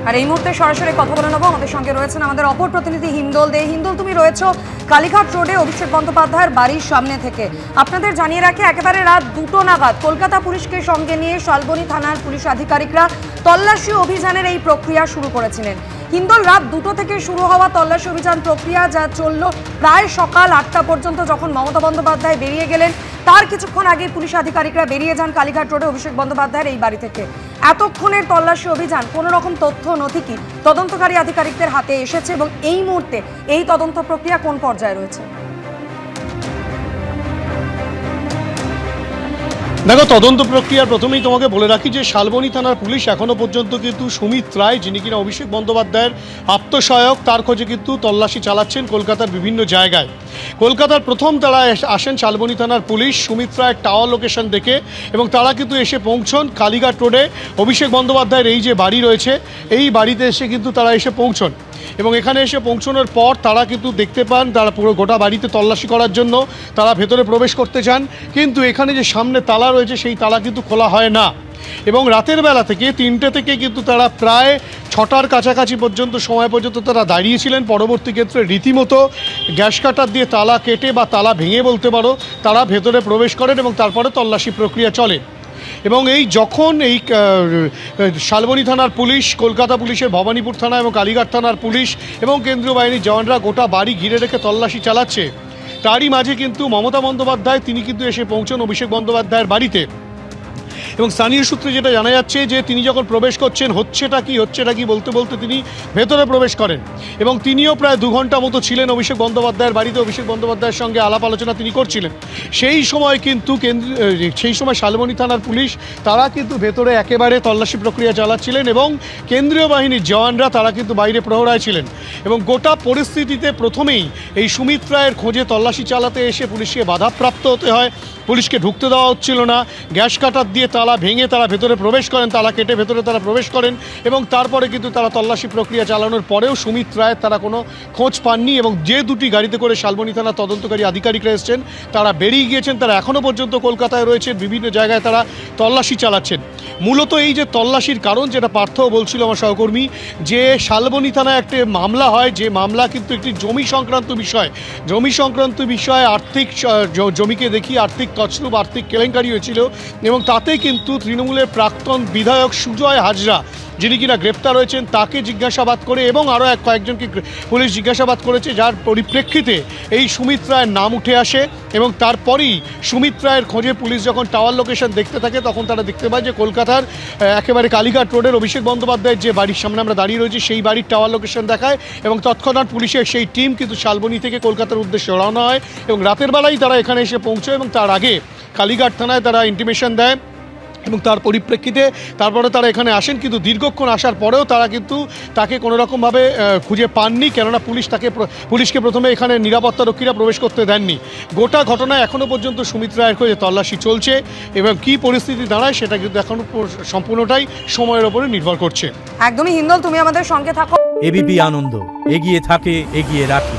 আর এই মুহূর্তে সরাসরি কথা বলে নেবো, আমাদের সঙ্গে রয়েছেন আমাদের অপর প্রতিনিধি হিন্দল দে। হিন্দল, তুমি রয়েছো কালীঘাট রোডে অভিষেক বন্দ্যোপাধ্যায়ের বাড়ির সামনে থেকে। আপনাদের জানিয়ে রাখি, একেবারে রাত 2টো নাগাদ কলকাতা পুলিশকে সঙ্গে নিয়ে শালবনী থানার পুলিশ আধিকারিকরা তল্লাশি অভিযানের এই প্রক্রিয়া শুরু করেছিলেন। হিন্দল, রাত 2টো থেকে শুরু হওয়া তল্লাশি অভিযান প্রক্রিয়া যা চলল প্রায় সকাল 8টা পর্যন্ত, যখন মমতা বন্দ্যোপাধ্যায় বেরিয়ে গেলেন তার কিছুক্ষণ আগে পুলিশ আধিকারিকরা বেরিয়ে যান কালীঘাট রোডে অভিষেক বন্দ্যোপাধ্যায়ের এই বাড়ি থেকে। এতক্ষণের তল্লাশি অভিযান কোনো রকম তথ্য নথি কি তদন্তকারী আধিকারিকদের হাতে এসেছে এবং এই মুহূর্তে এই তদন্ত প্রক্রিয়া কোন পর্যায়ে রয়েছে? দেখো, তদন্ত প্রক্রিয়ার প্রথমেই তোমাকে বলে রাখি যে শালবনী থানার পুলিশ এখনো পর্যন্ত কিন্তু সুমিত রায়, যিনি কিনা অভিষেক বন্দ্যোপাধ্যায়ের আত্মসহায়ক, তার খোঁজে কিন্তু তল্লাশি চালাচ্ছেন কলকাতার বিভিন্ন জায়গায়। কলকাতার প্রথম তারা আসেন শালবনী থানার পুলিশ সুমিত রায়ের টাওয়ার লোকেশন দেখে, এবং তারা কিন্তু এসে পৌঁছন কালীঘাট রোডে অভিষেক বন্দ্যোপাধ্যায়ের এই যে বাড়ি রয়েছে এই বাড়িতে এসে কিন্তু তারা এসে পৌঁছন। এবং এখানে এসে পৌঁছানোর পর তারা কিন্তু দেখতে পান, তারা পুরো গোটা বাড়িতে তল্লাশি করার জন্য তারা ভেতরে প্রবেশ করতে চান, কিন্তু এখানে যে সামনে তালা রয়েছে সেই তালা কিন্তু খোলা হয় না। এবং রাতের বেলা থেকে 3টে থেকে কিন্তু তারা প্রায় 6টার কাছাকাছি পর্যন্ত সময় পর্যন্ত তারা দাঁড়িয়েছিলেন। পরবর্তী ক্ষেত্রে রীতিমতো গ্যাস কাটার দিয়ে তালা কেটে বা তালা ভেঙে বলতে পারো তারা ভেতরে প্রবেশ করেন এবং তারপরে তল্লাশি প্রক্রিয়া চলে। এবং এই যখন এই শালবনী থানার পুলিশ, কলকাতা পুলিশের ভবানীপুর থানা এবং কালীঘাট থানার পুলিশ এবং কেন্দ্রীয় বাহিনীর জওয়ানরা গোটা বাড়ি ঘিরে রেখে তল্লাশি চালাচ্ছে, তারই মাঝে কিন্তু মমতা বন্দ্যোপাধ্যায় তিনি কিন্তু এসে পৌঁছন অভিষেক বন্দ্যোপাধ্যায়ের বাড়িতে। এবং স্থানীয় সূত্রে যেটা জানা যাচ্ছে যে তিনি যখন প্রবেশ করছেন হচ্ছেটা কি বলতে বলতে তিনি ভেতরে প্রবেশ করেন এবং তিনিও প্রায় 2 ঘন্টা মতো ছিলেন অভিষেক বন্দ্যোপাধ্যায়ের বাড়িতে। অভিষেক বন্দ্যোপাধ্যায়ের সঙ্গে আলাপ আলোচনা তিনি করছিলেন। সেই সময় কিন্তু শালবনী থানার পুলিশ তারা কিন্তু ভেতরে একেবারে তল্লাশি প্রক্রিয়া চালাচ্ছিলেন এবং কেন্দ্রীয় বাহিনীর জওয়ানরা তারা কিন্তু বাইরে প্রহরায় ছিলেন। এবং গোটা পরিস্থিতিতে প্রথমেই এই সুমিত রায়ের খোঁজে তল্লাশি চালাতে এসে পুলিশকে বাধাপ্রাপ্ত হতে হয়। পুলিশকে ঢুকতে দেওয়া হচ্ছিল না, গ্যাস কাটার দিয়ে তালা ভেঙে তারা ভেতরে প্রবেশ করেন, তালা কেটে ভেতরে তারা প্রবেশ করেন এবং তারপরে কিন্তু তারা তল্লাশি প্রক্রিয়া চালানোর পরেও সুমিত রায়ের তারা কোনো খোঁজ পাননি। এবং যে 2টি গাড়িতে করে শালবনী থানার তদন্তকারী আধিকারিকরা এসেছেন তারা বেরিয়ে গিয়েছেন, তারা এখনও পর্যন্ত কলকাতায় রয়েছেন, বিভিন্ন জায়গায় তারা তল্লাশি চালাচ্ছেন। মূলত এই যে তল্লাশির কারণ, যেটা পার্থও বলছিল আমার সহকর্মী, যে শালবনী থানায় একটি মামলা হয়, যে মামলা কিন্তু একটি জমি সংক্রান্ত বিষয়, আর্থিক জমিকে দেখি আর্থিক তছরূপ, আর্থিক কেলেঙ্কারি হয়েছিল এবং তাতে কিন্তু তৃণমূলের প্রাক্তন বিধায়ক সুজয় হাজরা, যিনি কিনা গ্রেপ্তার হয়েছেন, তাকে জিজ্ঞাসাবাদ করে এবং আরও কয়েকজনকে পুলিশ জিজ্ঞাসাবাদ করেছে, যার পরিপ্রেক্ষিতে এই সুমিত রায়ের নাম উঠে আসে। এবং তারপরেই সুমিত রায়ের খোঁজে পুলিশ যখন টাওয়ার লোকেশন দেখতে থাকে তখন তারা দেখতে পায় যে কলকাতার একেবারে কালীঘাট রোডের অভিষেক বন্দ্যোপাধ্যায়ের যে বাড়ির সামনে আমরা দাঁড়িয়ে রয়েছি সেই বাড়ির টাওয়ার লোকেশন দেখায় এবং তৎক্ষণাৎ পুলিশের সেই টিম কিন্তু শালবনী থেকে কলকাতার উদ্দেশ্যে রওনা হয় এবং রাতের বেলায় তারা এখানে এসে পৌঁছয় এবং তার আগে কালীঘাট থানায় তারা ইন্টিমেশন দেয় এবং তার পরিপ্রেক্ষিতে তারপরে তারা এখানে আসেন। কিন্তু দীর্ঘক্ষণ আসার পরেও তারা কিন্তু তাকে কোনোরকমভাবে খুঁজে পাননি, কেননা পুলিশকে প্রথমে এখানে নিরাপত্তারক্ষীরা প্রবেশ করতে দেননি। গোটা ঘটনায় এখনও পর্যন্ত সুমিত রায়ের খোঁজে তল্লাশি চলছে এবং কী পরিস্থিতি দাঁড়ায় সেটা কিন্তু এখন সম্পূর্ণটাই সময়ের ওপরে নির্ভর করছে। একদমই হিন্দল, তুমি আমাদের সঙ্গে থাকো। এবিপি আনন্দ, এগিয়ে থাকে, এগিয়ে রাখে।